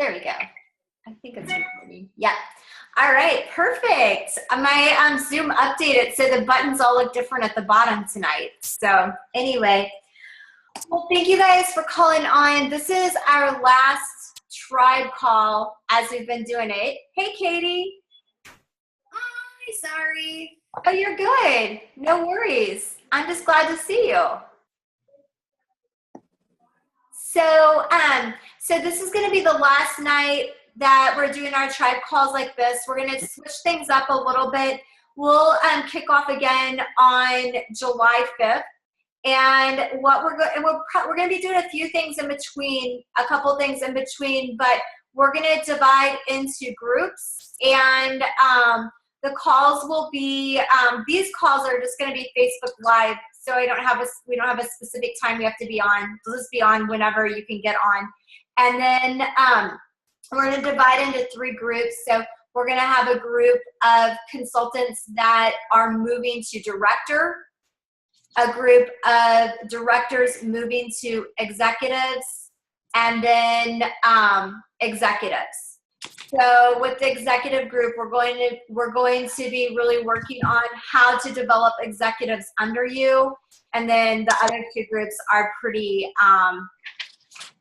There we go. I think it's recording. Yeah. All right, perfect. My Zoom updated, so the buttons all look different at the bottom tonight. So anyway, well, thank you guys for calling on. This is our last tribe call as we've been doing it. Hey, Katie. Hi, sorry. Oh, you're good. No worries. I'm just glad to see you. So, so this is going to be the last night that we're doing our tribe calls like this. We're going to switch things up a little bit. We'll kick off again on July 5th. And what we're going to be doing a few things in between, a couple things in between, but we're going to divide into groups, and the calls will be these calls are just going to be Facebook Live. So we don't have a specific time you have to be on. So just be on whenever you can get on. And then we're going to divide into 3 groups. So we're going to have a group of consultants that are moving to director, a group of directors moving to executives, and then executives. So with the executive group, we're going to be really working on how to develop executives under you, and then the other 2 groups are pretty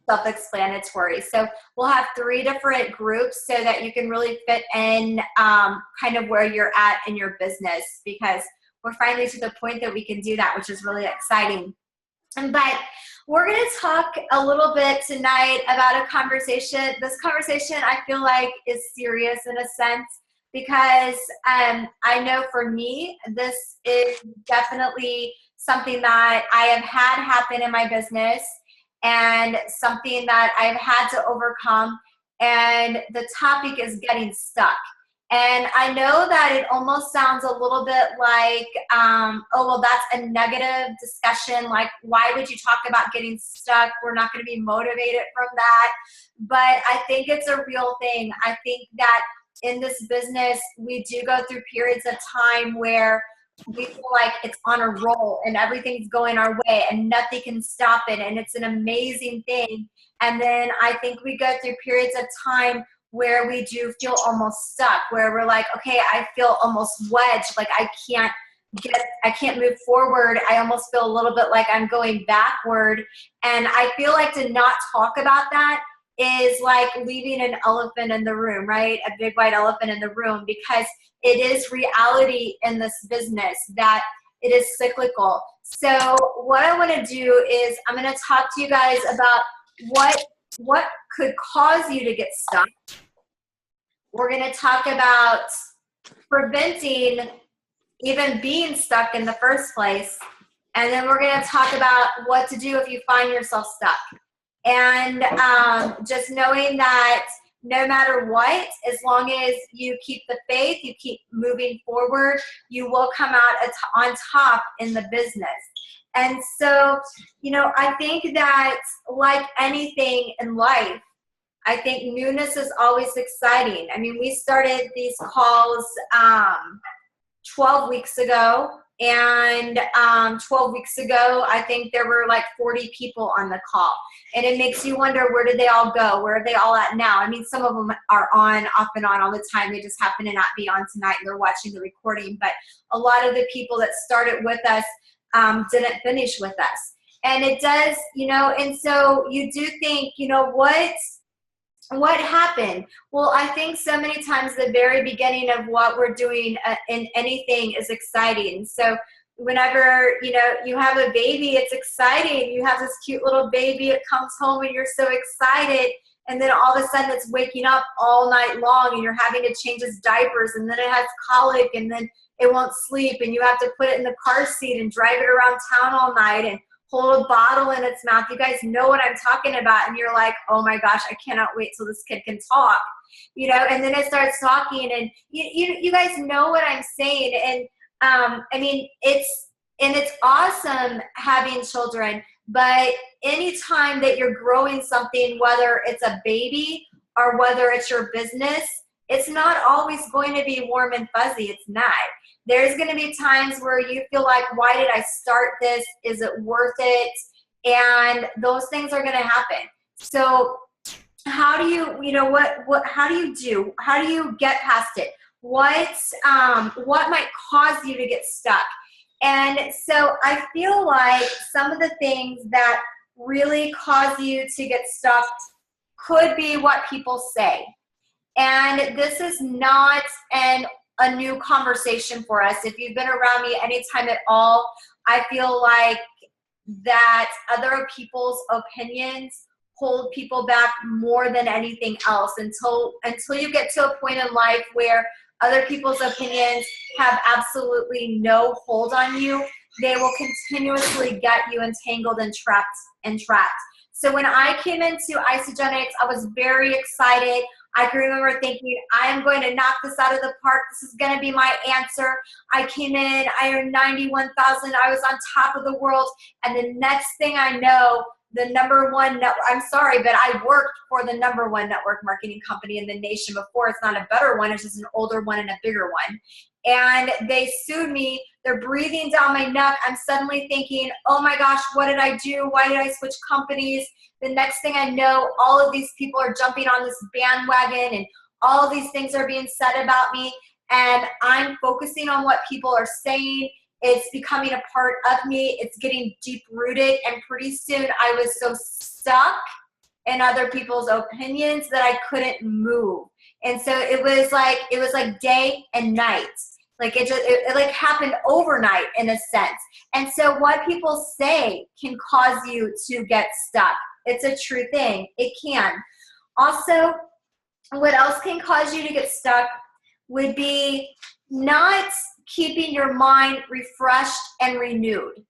self-explanatory. So we'll have 3 different groups so that you can really fit in kind of where you're at in your business, because we're finally to the point that we can do that, which is really exciting. But we're going to talk a little bit tonight about a conversation. This conversation, I feel like, is serious in a sense, because I know for me, this is definitely something that I have had happen in my business and something that I've had to overcome. And the topic is getting stuck. And I know that it almost sounds a little bit like, oh, well, that's a negative discussion. Like, why would you talk about getting stuck? We're not going to be motivated from that. But I think it's a real thing. I think that in this business, we do go through periods of time where we feel like it's on a roll and everything's going our way and nothing can stop it. And it's an amazing thing. And then I think we go through periods of time where we do feel almost stuck, where we're like, okay, I feel almost wedged, like I can't move forward. I almost feel a little bit like I'm going backward. And I feel like to not talk about that is like leaving an elephant in the room, right? A big white elephant in the room, because it is reality in this business that it is cyclical. So what I want to do is I'm going to talk to you guys about what could cause you to get stuck. We're going to talk about preventing even being stuck in the first place. And then we're going to talk about what to do if you find yourself stuck. And just knowing that no matter what, as long as you keep the faith, you keep moving forward, you will come out on top in the business. And so, you know, I think that like anything in life, I think newness is always exciting. I mean, we started these calls 12 weeks ago. And 12 weeks ago, I think there were like 40 people on the call. And it makes you wonder, where did they all go? Where are they all at now? I mean, some of them are on, off and on all the time. They just happen to not be on tonight and they're watching the recording. But a lot of the people that started with us didn't finish with us. And it does, you know, and so you do think, you know, what happened? Well, I think so many times the very beginning of what we're doing in anything is exciting. So whenever, you know, you have a baby, it's exciting. You have this cute little baby, it comes home and you're so excited. And then all of a sudden it's waking up all night long and you're having to change its diapers, and then it has colic and then it won't sleep and you have to put it in the car seat and drive it around town all night and hold a bottle in its mouth. You guys know what I'm talking about. And you're like, oh my gosh, I cannot wait till this kid can talk, you know, and then it starts talking, and you guys know what I'm saying. And I mean, it's awesome having children, but anytime that you're growing something, whether it's a baby or whether it's your business, it's not always going to be warm and fuzzy. It's not. There's going to be times where you feel like, why did I start this? Is it worth it? And those things are going to happen. So how do you, how do you get past it? What might cause you to get stuck? And so I feel like some of the things that really cause you to get stuck could be what people say. And this is not a new conversation for us. If you've been around me anytime at all, I feel like that other people's opinions hold people back more than anything else until you get to a point in life where other people's opinions have absolutely no hold on you. They will continuously get you entangled and trapped. So when I came into Isagenix, I was very excited. I can remember thinking, I am going to knock this out of the park. This is going to be my answer. I came in, I earned 91,000. I was on top of the world. And the next thing I know, the number one network, I'm sorry, but I worked for the number one network marketing company in the nation before. It's not a better one. It's just an older one and a bigger one. And they sued me. They're breathing down my neck. I'm suddenly thinking, oh my gosh, what did I do? Why did I switch companies? The next thing I know, all of these people are jumping on this bandwagon and all of these things are being said about me. And I'm focusing on what people are saying. It's becoming a part of me. It's getting deep rooted. And pretty soon I was so stuck in other people's opinions that I couldn't move. And so it was like day and night. Like it like happened overnight in a sense. And so what people say can cause you to get stuck. It's a true thing. It can. Also, what else can cause you to get stuck would be not keeping your mind refreshed and renewed.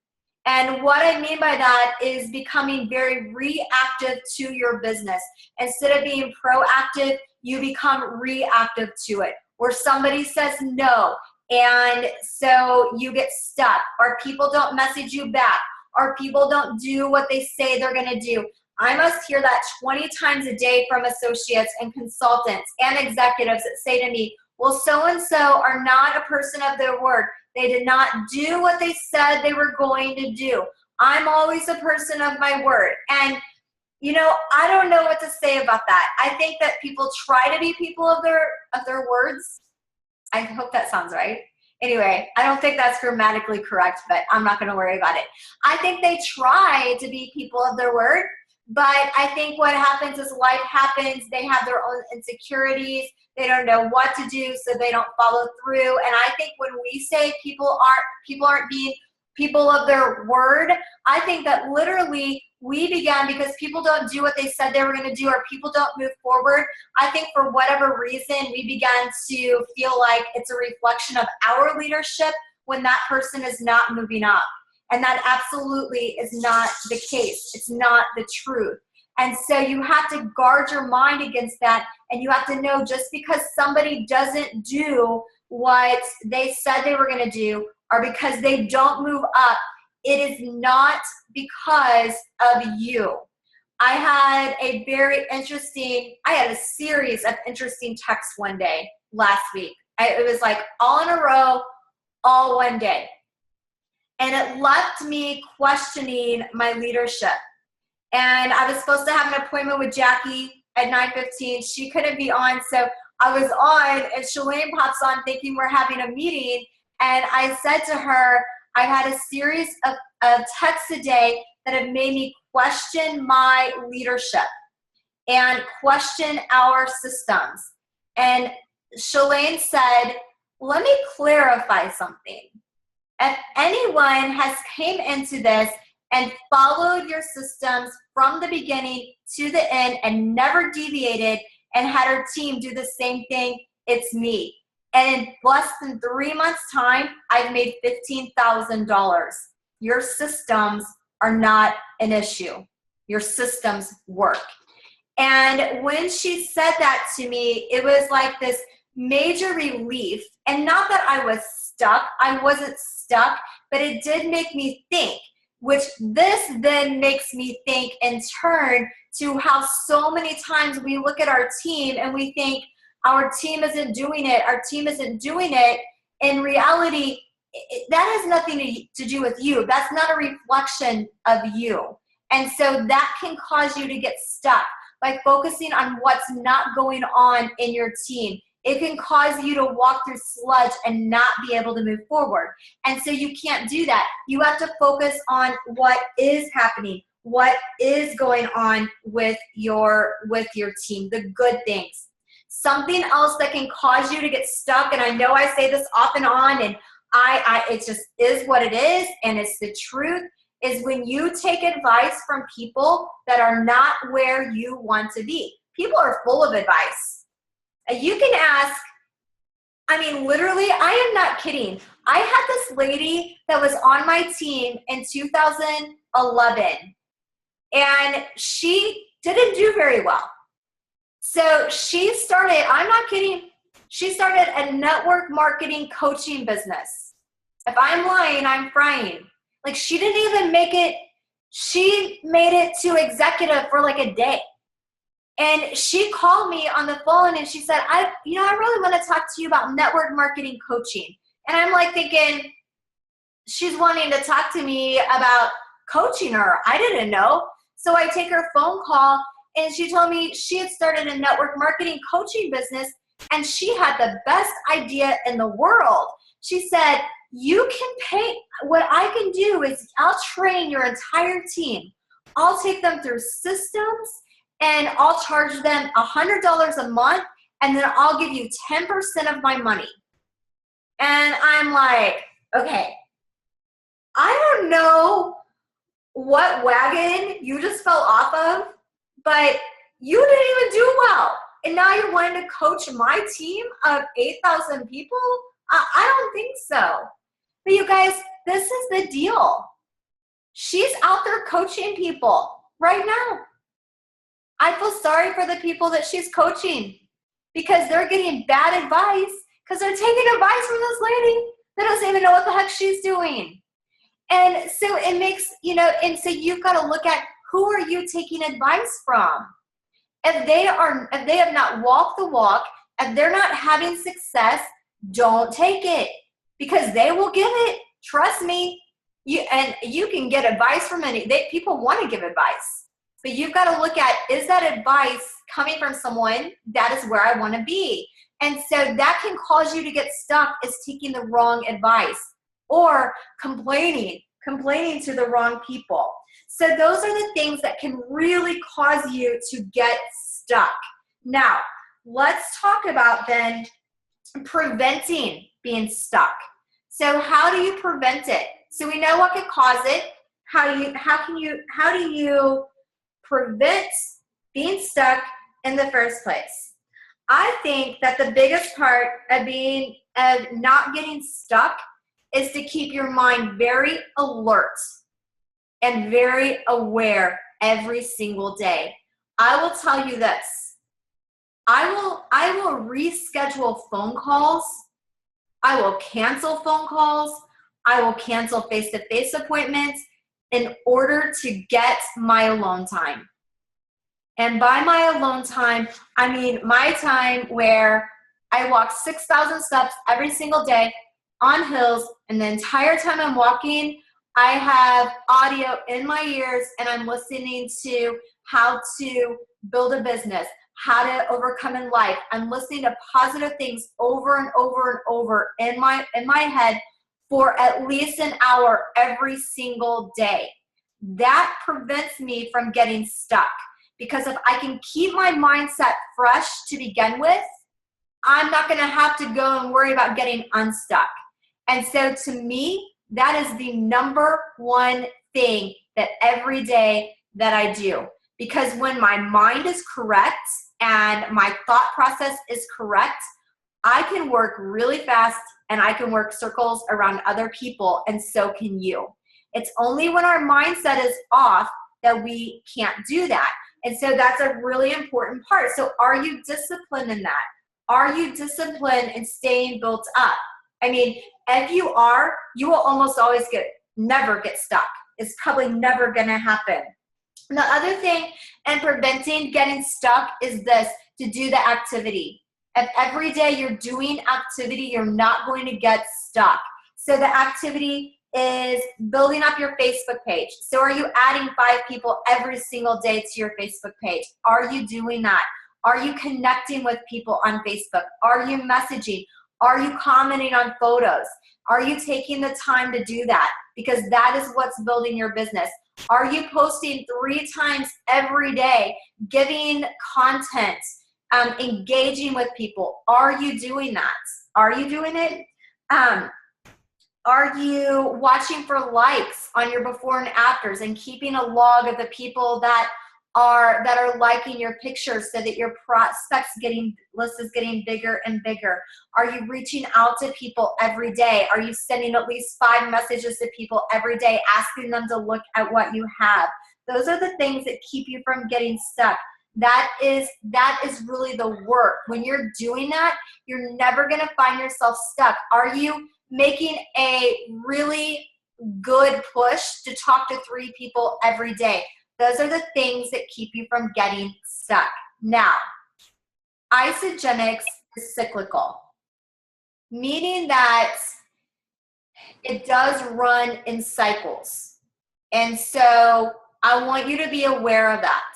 And what I mean by that is becoming very reactive to your business. Instead of being proactive, you become reactive to it. Where somebody says no, and so you get stuck, or people don't message you back, or people don't do what they say they're going to do. I must hear that 20 times a day from associates and consultants and executives that say to me, well, so-and-so are not a person of their word. They did not do what they said they were going to do. I'm always a person of my word. And, I don't know what to say about that. I think that people try to be people of their words. I hope that sounds right. Anyway, I don't think that's grammatically correct, but I'm not going to worry about it. I think they try to be people of their word, but I think what happens is life happens. They have their own insecurities. They don't know what to do, so they don't follow through. And I think when we say people aren't being people of their word, I think that literally we began because people don't do what they said they were going to do, or people don't move forward. I think for whatever reason, we began to feel like it's a reflection of our leadership when that person is not moving up. And that absolutely is not the case. It's not the truth. And so you have to guard your mind against that. And you have to know, just because somebody doesn't do what they said they were going to do, or because they don't move up, it is not because of you. I had a series of interesting texts one day last week. It was like all in a row, all one day. And it left me questioning my leadership. And I was supposed to have an appointment with Jackie at 9:15. She couldn't be on, so I was on, and Shalane pops on thinking we're having a meeting. And I said to her, I had a series of texts a day that have made me question my leadership and question our systems. And Shalane said, let me clarify something. If anyone has came into this and followed your systems from the beginning to the end and never deviated and had her team do the same thing, it's me. And in less than 3 months' time, I've made $15,000. Your systems are not an issue. Your systems work. And when she said that to me, it was like this major relief. And not that I was stuck. I wasn't stuck, but it did make me think, which this then makes me think in turn to how so many times we look at our team and we think, our team isn't doing it. Our team isn't doing it. In reality, that has nothing to do with you. That's not a reflection of you. And so that can cause you to get stuck. by focusing on what's not going on in your team. It can cause you to walk through sludge and not be able to move forward. And so you can't do that. You have to focus on what is happening, what is going on with your team, the good things. Something else that can cause you to get stuck, and I know I say this off and on, and it just is what it is, and it's the truth, is when you take advice from people that are not where you want to be. People are full of advice. You can ask, I mean, literally, I am not kidding. I had this lady that was on my team in 2011, and she didn't do very well. So she started, I'm not kidding, she started a network marketing coaching business. If I'm lying, I'm frying. Like, she didn't even make it, she made it to executive for like a day. And she called me on the phone and she said, I really want to talk to you about network marketing coaching. And I'm like thinking, she's wanting to talk to me about coaching her. I didn't know. So I take her phone call and she told me she had started a network marketing coaching business and she had the best idea in the world. She said, you can pay, what I can do is I'll train your entire team. I'll take them through systems and I'll charge them $100 a month, and then I'll give you 10% of my money. And I'm like, okay, I don't know what wagon you just fell off of, but you didn't even do well. And now you're wanting to coach my team of 8,000 people? I don't think so. But you guys, this is the deal. She's out there coaching people right now. I feel sorry for the people that she's coaching because they're getting bad advice because they're taking advice from this lady that doesn't even know what the heck she's doing. And so it makes, and so you've got to look at who are you taking advice from? If they have not walked the walk, if they're not having success, don't take it because they will give it. Trust me. You can get advice from people want to give advice. But you've got to look at, is that advice coming from someone that is where I want to be? And so that can cause you to get stuck is taking the wrong advice or complaining to the wrong people. So those are the things that can really cause you to get stuck. Now, let's talk about then preventing being stuck. So how do you prevent it? So we know what could cause it. How do you prevent being stuck in the first place? I think that the biggest part of not getting stuck is to keep your mind very alert and very aware every single day. I will tell you this. I will reschedule phone calls. I will cancel phone calls. I will cancel face-to-face appointments in order to get my alone time. And by my alone time, I mean my time where I walk 6,000 steps every single day on hills, and the entire time I'm walking, I have audio in my ears and I'm listening to how to build a business, how to overcome in life. I'm listening to positive things over and over and over in my head for at least an hour every single day. That prevents me from getting stuck. Because if I can keep my mindset fresh to begin with, I'm not going to have to go and worry about getting unstuck. And so to me, that is the number one thing that every day that I do. Because when my mind is correct and my thought process is correct, I can work really fast and I can work circles around other people, and so can you. It's only when our mindset is off that we can't do that. And so that's a really important part. So are you disciplined in that? Are you disciplined in staying built up? I mean, if you are, you will almost always never get stuck. It's probably never going to happen. The other thing in preventing getting stuck is this, to do the activity. If every day you're doing activity, you're not going to get stuck. So the activity is building up your Facebook page. So are you adding 5 people every single day to your Facebook page? Are you doing that? Are you connecting with people on Facebook? Are you messaging? Are you commenting on photos? Are you taking the time to do that? Because that is what's building your business. Are you posting 3 times every day, giving content, engaging with people? Are you doing that? Are you doing it? Are you watching for likes on your before and afters and keeping a log of the people that are liking your pictures so that your prospects list is getting bigger and bigger? Are you reaching out to people every day? Are you sending at least 5 messages to people every day, asking them to look at what you have? Those are the things that keep you from getting stuck. That is really the work. When you're doing that, you're never going to find yourself stuck. Are you making a really good push to talk to 3 people every day? Those are the things that keep you from getting stuck. Now, Isagenix is cyclical, meaning that it does run in cycles. And so I want you to be aware of that.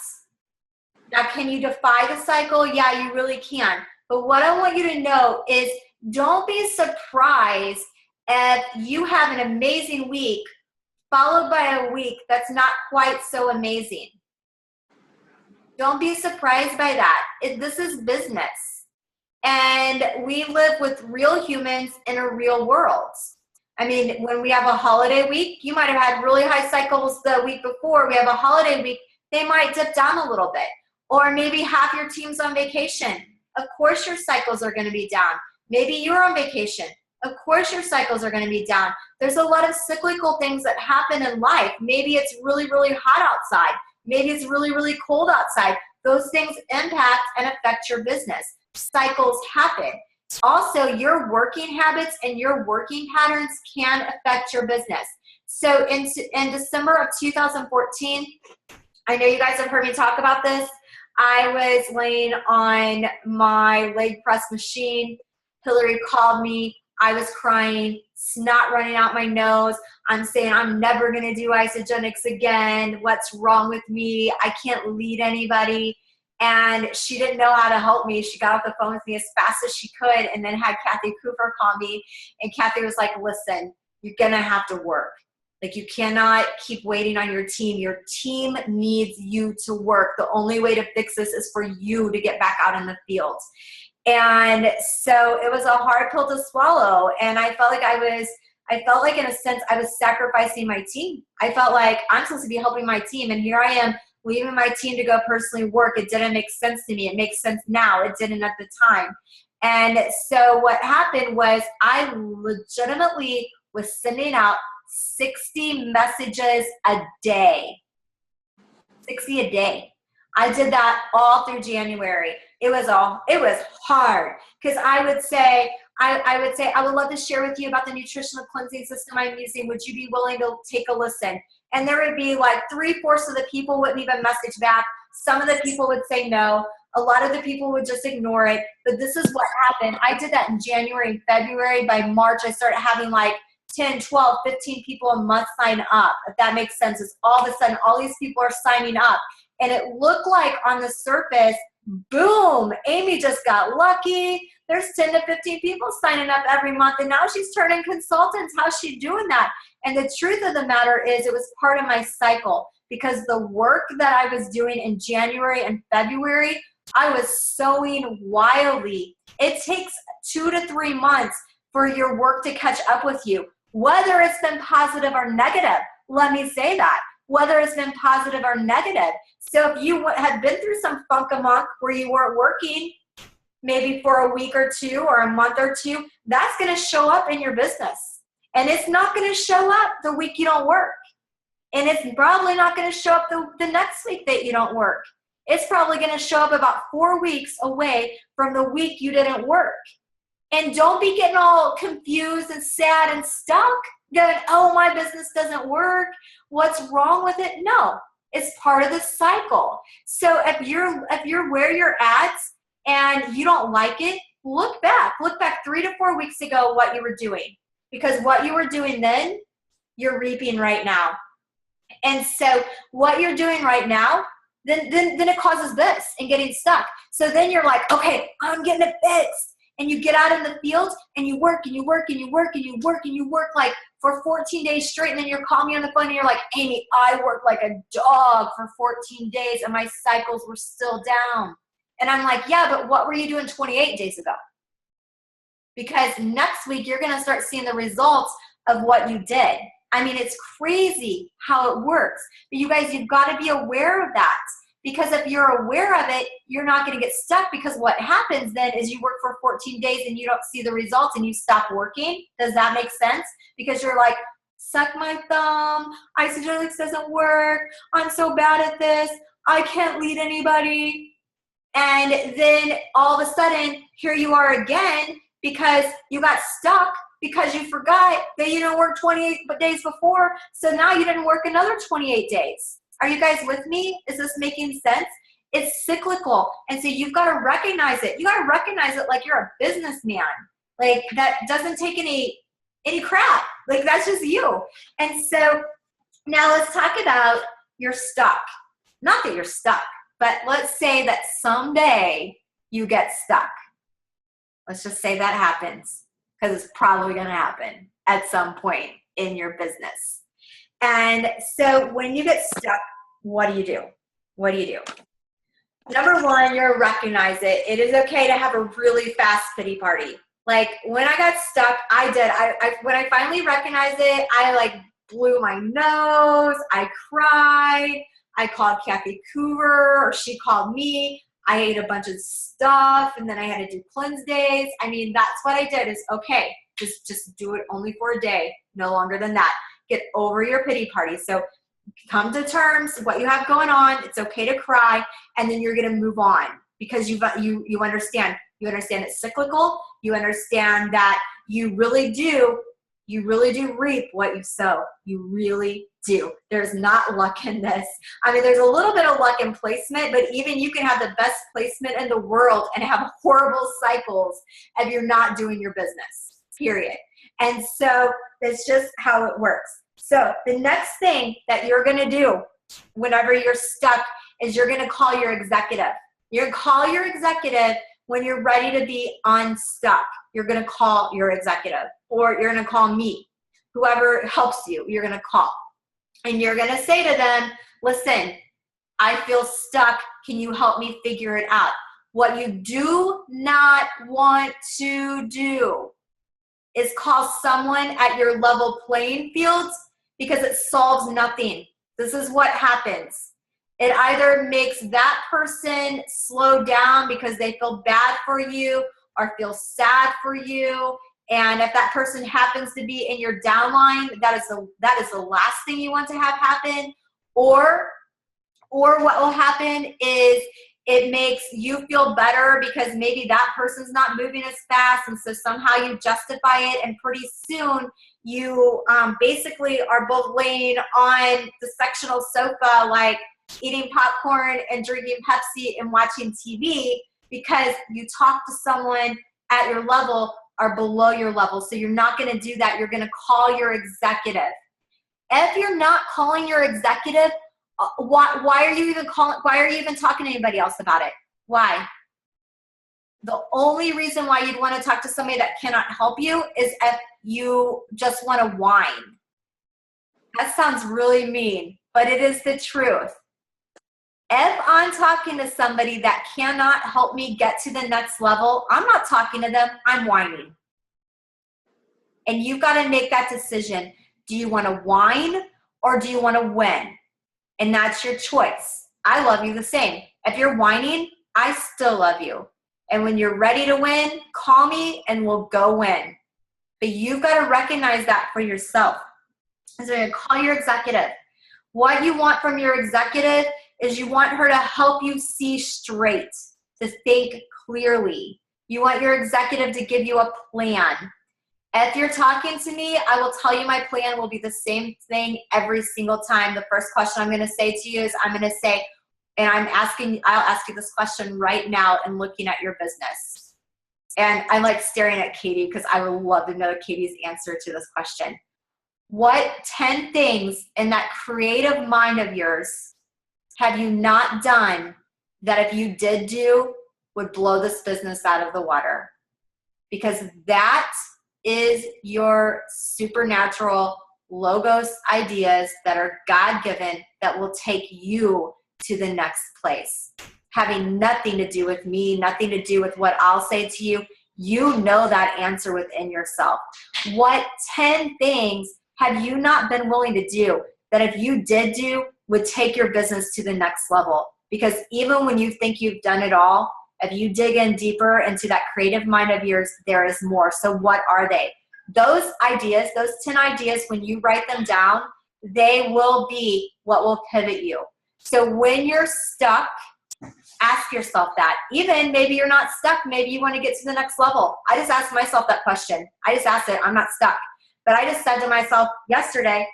Now, can you defy the cycle? Yeah, you really can. But what I want you to know is don't be surprised if you have an amazing week followed by a week that's not quite so amazing. Don't be surprised by that. This is business. And we live with real humans in a real world. I mean, when we have a holiday week, you might have had really high cycles the week before. We have a holiday week, they might dip down a little bit. Or maybe half your team's on vacation. Of course your cycles are going to be down. Maybe you're on vacation. Of course your cycles are going to be down. There's a lot of cyclical things that happen in life. Maybe it's really, really hot outside. Maybe it's really, really cold outside. Those things impact and affect your business. Cycles happen. Also, your working habits and your working patterns can affect your business. So in December of 2014, I know you guys have heard me talk about this. I was laying on my leg press machine. Hillary called me. I was crying, snot running out my nose. I'm saying, I'm never going to do Isagenix again. What's wrong with me? I can't lead anybody. And she didn't know how to help me. She got off the phone with me as fast as she could and then had Kathy Cooper call me. And Kathy was like, listen, you're going to have to work. Like, you cannot keep waiting on your team. Your team needs you to work. The only way to fix this is for you to get back out in the field. And so it was a hard pill to swallow. And I felt like in a sense I was sacrificing my team. I felt like I'm supposed to be helping my team. And here I am leaving my team to go personally work. It didn't make sense to me. It makes sense now. It didn't at the time. And so what happened was I legitimately was sending out 60 messages a day. 60 a day. I did that all through January. It was hard because I would say, I would love to share with you about the nutritional cleansing system I'm using. Would you be willing to take a listen? And there would be like 3/4 of the people wouldn't even message back. Some of the people would say no. A lot of the people would just ignore it. But this is what happened. I did that in January and February. By March, I started having like 10, 12, 15 people a month sign up, if that makes sense. It's all of a sudden, all these people are signing up. And it looked like on the surface, boom, Amy just got lucky. There's 10 to 15 people signing up every month, and now she's turning consultants. How's she doing that? And the truth of the matter is it was part of my cycle, because the work that I was doing in January and February, I was sowing wildly. It takes 2 to 3 months for your work to catch up with you, whether it's been positive or negative. Let me say that. Whether it's been positive or negative. So if you had been through some funk-a-monk where you weren't working, maybe for a week or two or a month or two, that's going to show up in your business. And it's not going to show up the week you don't work. And it's probably not going to show up the next week that you don't work. It's probably going to show up about 4 weeks away from the week you didn't work. And don't be getting all confused and sad and stuck, going, oh, my business doesn't work. What's wrong with it? No, it's part of the cycle. So if you're where you're at and you don't like it, look back 3 to 4 weeks ago what you were doing. Because what you were doing then you're reaping right now. And so what you're doing right now, then it causes this and getting stuck. So then you're like, okay, I'm getting it fixed. And you get out in the field and you work and you work and you work and you work and you work like for 14 days straight. And then you're calling me on the phone and you're like, Amy, I worked like a dog for 14 days and my cycles were still down. And I'm like, yeah, but what were you doing 28 days ago? Because next week you're going to start seeing the results of what you did. I mean, it's crazy how it works. But you guys, you've got to be aware of that. Because if you're aware of it, you're not going to get stuck, because what happens then is you work for 14 days and you don't see the results and you stop working. Does that make sense? Because you're like, suck my thumb, Isagenix doesn't work, I'm so bad at this, I can't lead anybody. And then all of a sudden, here you are again, because you got stuck because you forgot that you didn't work 28 days before, so now you didn't work another 28 days. Are you guys with me? Is this making sense? It's cyclical. And so you've got to recognize it. You got to recognize it like you're a businessman. Like that doesn't take any crap. Like that's just you. And so now let's talk about you're stuck. Not that you're stuck, but let's say that someday you get stuck. Let's just say that happens, because it's probably going to happen at some point in your business. And so when you get stuck, what do you do? What do you do? Number one, you're recognize it. It is okay to have a really fast pity party. Like when I got stuck, I did. When I finally recognized it, I like blew my nose. I cried. I called Kathy Coover, or she called me. I ate a bunch of stuff, and then I had to do cleanse days. I mean, that's what I did. Is okay. Just do it only for a day, no longer than that. Get over your pity party. So come to terms with what you have going on. It's okay to cry, and then you're going to move on, because you understand. You understand it's cyclical. You understand that you really do reap what you sow. You really do. There's not luck in this. I mean, there's a little bit of luck in placement, but even you can have the best placement in the world and have horrible cycles if you're not doing your business, period. And so that's just how it works. So the next thing that you're going to do whenever you're stuck is you're going to call your executive. You're going to call your executive when you're ready to be unstuck. You're going to call your executive, or you're going to call me. Whoever helps you, you're going to call. And you're going to say to them, listen, I feel stuck. Can you help me figure it out? What you do not want to do is call someone at your level playing field, because it solves nothing. This is what happens. It either makes that person slow down because they feel bad for you or feel sad for you. And if that person happens to be in your downline, that is the last thing you want to have happen. Or what will happen is it makes you feel better because maybe that person's not moving as fast, and so somehow you justify it, and pretty soon you basically are both laying on the sectional sofa, like eating popcorn and drinking Pepsi and watching TV, because you talk to someone at your level or below your level. So you're not going to do that. You're going to call your executive. If you're not calling your executive, why are you even calling? Why are you even talking to anybody else about it? Why? The only reason why you'd want to talk to somebody that cannot help you is if you just want to whine. That sounds really mean, but it is the truth. If I'm talking to somebody that cannot help me get to the next level, I'm not talking to them, I'm whining. And you've got to make that decision. Do you want to whine or do you want to win? And that's your choice. I love you the same. If you're whining, I still love you. And when you're ready to win, call me and we'll go win. But you've got to recognize that for yourself. So you're going to call your executive. What you want from your executive is you want her to help you see straight, to think clearly. You want your executive to give you a plan. If you're talking to me, I will tell you my plan will be the same thing every single time. The first question I'm going to say to you is I'm going to say, and I'll ask you this question right now and looking at your business. And I'm like staring at Katie because I would love to know Katie's answer to this question. What 10 things in that creative mind of yours have you not done that if you did do would blow this business out of the water? Because that is your supernatural logos ideas that are God-given that will take you to the next place. Having nothing to do with me, nothing to do with what I'll say to you. You know that answer within yourself. What 10 things have you not been willing to do that if you did do would take your business to the next level? Because even when you think you've done it all, if you dig in deeper into that creative mind of yours, there is more. So what are they? Those ideas, those 10 ideas, when you write them down, they will be what will pivot you. So when you're stuck, ask yourself that. Even maybe you're not stuck, maybe you want to get to the next level. I just asked myself that question. I just asked it, I'm not stuck. But I just said to myself yesterday,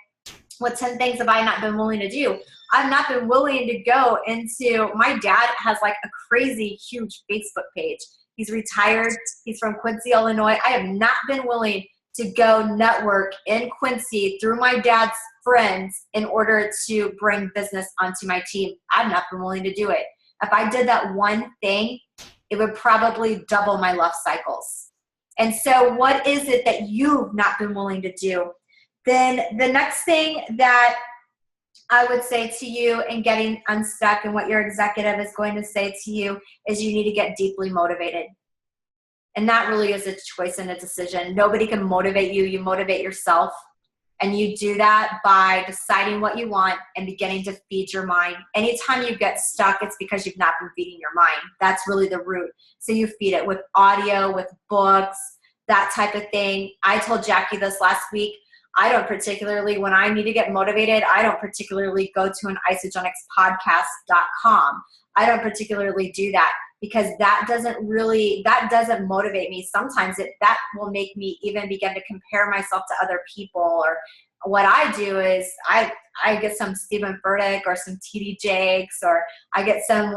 what 10 things have I not been willing to do? I've not been willing to go into, my dad has like a crazy, huge Facebook page. He's retired. He's from Quincy, Illinois. I have not been willing to go network in Quincy through my dad's friends in order to bring business onto my team. I've not been willing to do it. If I did that one thing, it would probably double my love cycles. And so what is it that you've not been willing to do? Then the next thing that I would say to you in getting unstuck and what your executive is going to say to you is you need to get deeply motivated. And that really is a choice and a decision. Nobody can motivate you. You motivate yourself. And you do that by deciding what you want and beginning to feed your mind. Anytime you get stuck, it's because you've not been feeding your mind. That's really the root. So you feed it with audio, with books, that type of thing. I told Jackie this last week. I don't particularly, when I need to get motivated, I don't particularly go to an isagenixpodcast.com. I don't particularly do that because that doesn't motivate me. Sometimes that will make me even begin to compare myself to other people. Or what I do is I get some Stephen Furtick or some TD Jakes, or I get some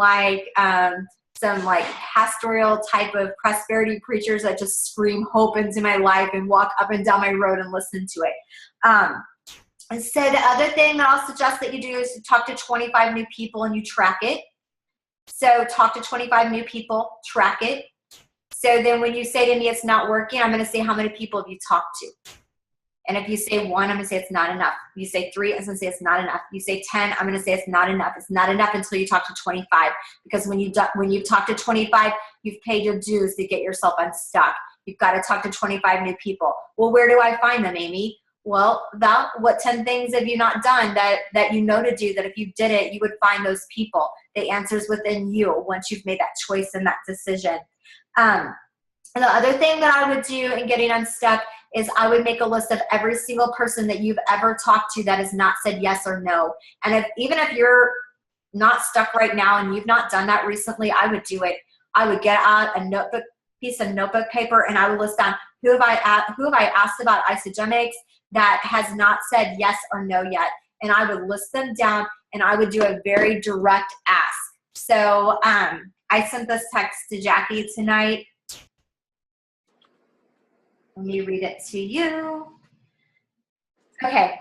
pastoral type of prosperity preachers that just scream hope into my life and walk up and down my road and listen to it. And so the other thing that I'll suggest that you do is talk to 25 new people and you track it. So talk to 25 new people, track it. So then when you say to me it's not working, I'm going to say how many people have you talked to? And if you say 1, I'm going to say it's not enough. You say 3, I'm going to say it's not enough. You say 10, I'm going to say it's not enough. It's not enough until you talk to 25. Because when you've talked to 25, you've paid your dues to get yourself unstuck. You've got to talk to 25 new people. Well, where do I find them, Amy? Well, what 10 things have you not done that you know to do that if you did it, you would find those people? The answer's within you once you've made that choice and that decision. And the other thing that I would do in getting unstuck is I would make a list of every single person that you've ever talked to that has not said yes or no. And even if you're not stuck right now and you've not done that recently, I would do it. I would get out a piece of notebook paper and I would list down who have I asked about Isagenix that has not said yes or no yet. And I would list them down and I would do a very direct ask. So I sent this text to Jackie tonight. Let me read it to you. Okay.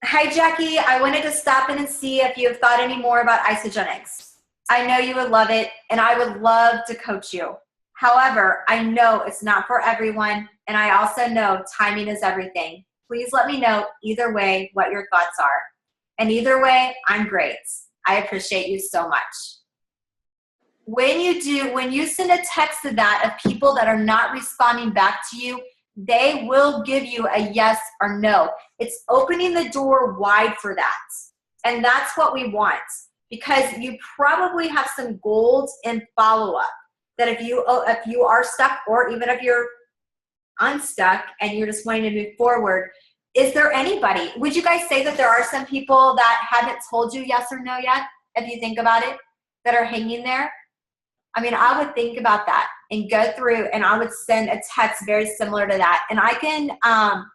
Hi, Jackie. I wanted to stop in and see if you have thought any more about Isagenix. I know you would love it, and I would love to coach you. However, I know it's not for everyone, and I also know timing is everything. Please let me know either way what your thoughts are. And either way, I'm great. I appreciate you so much. When you send a text to that of people that are not responding back to you, they will give you a yes or no. It's opening the door wide for that. And that's what we want, because you probably have some gold in follow-up that if you are stuck, or even if you're unstuck and you're just wanting to move forward, is there anybody? Would you guys say that there are some people that haven't told you yes or no yet, if you think about it, that are hanging there? I mean, I would think about that and go through, and I would send a text very similar to that. And I can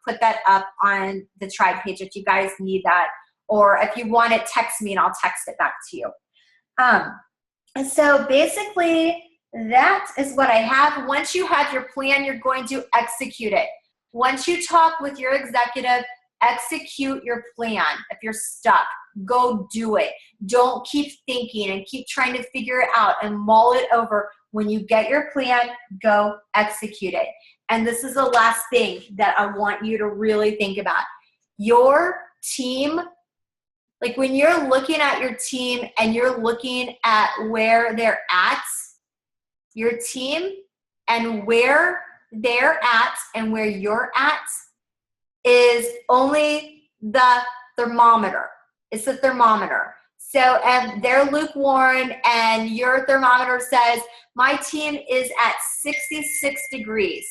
put that up on the tribe page if you guys need that. Or if you want it, text me and I'll text it back to you. And so basically, that is what I have. Once you have your plan, you're going to execute it. Once you talk with your executive, execute your plan. If you're stuck, go do it. Don't keep thinking and keep trying to figure it out and mull it over. When you get your plan, go execute it. And this is the last thing that I want you to really think about. Your team, like when you're looking at your team and you're looking at where they're at, your team and where they're at and where you're at is only the thermometer. It's the thermometer. So if they're lukewarm and your thermometer says, my team is at 66 degrees.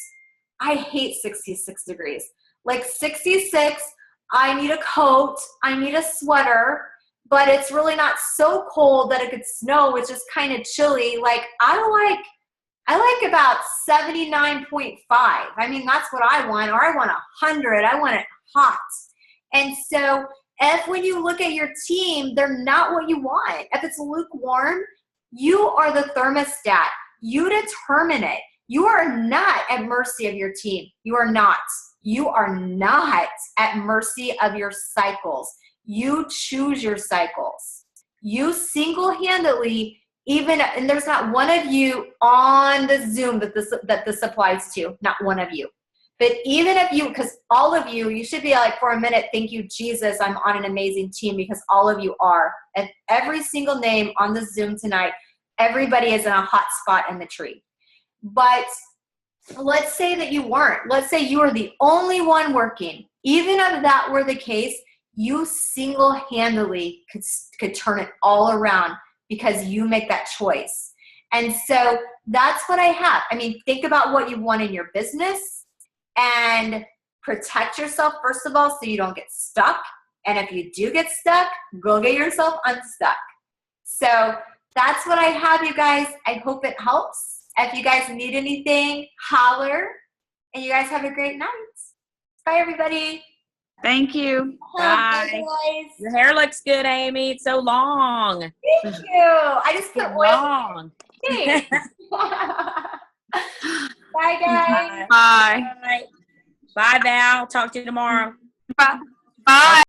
I hate 66 degrees. Like 66, I need a coat, I need a sweater, but it's really not so cold that it could snow, which is kind of chilly. Like I like about 79.5. I mean, that's what I want, or I want 100. I want it hot. And so if when you look at your team, they're not what you want. If it's lukewarm, you are the thermostat. You determine it. You are not at mercy of your team. You are not. You are not at mercy of your cycles. You choose your cycles. You single-handedly, and there's not one of you on the Zoom that this applies to, not one of you. But even if you, because all of you, you should be like, for a minute, thank you, Jesus, I'm on an amazing team, because all of you are. And every single name on the Zoom tonight, everybody is in a hot spot in the tree. But let's say that you weren't. Let's say you were the only one working. Even if that were the case, you single-handedly could turn it all around because you make that choice. And so that's what I have. I mean, think about what you want in your business and protect yourself, first of all, so you don't get stuck. And if you do get stuck, go get yourself unstuck. So that's what I have, you guys. I hope it helps. If you guys need anything, holler. And you guys have a great night. Bye, everybody. Thank you. Bye, Bye. guys. Your hair looks good, Amy. It's so long. Thank you. I just put So oil. long. Thanks. Bye, guys. Bye. Bye, Val. Talk to you tomorrow. Bye. Bye.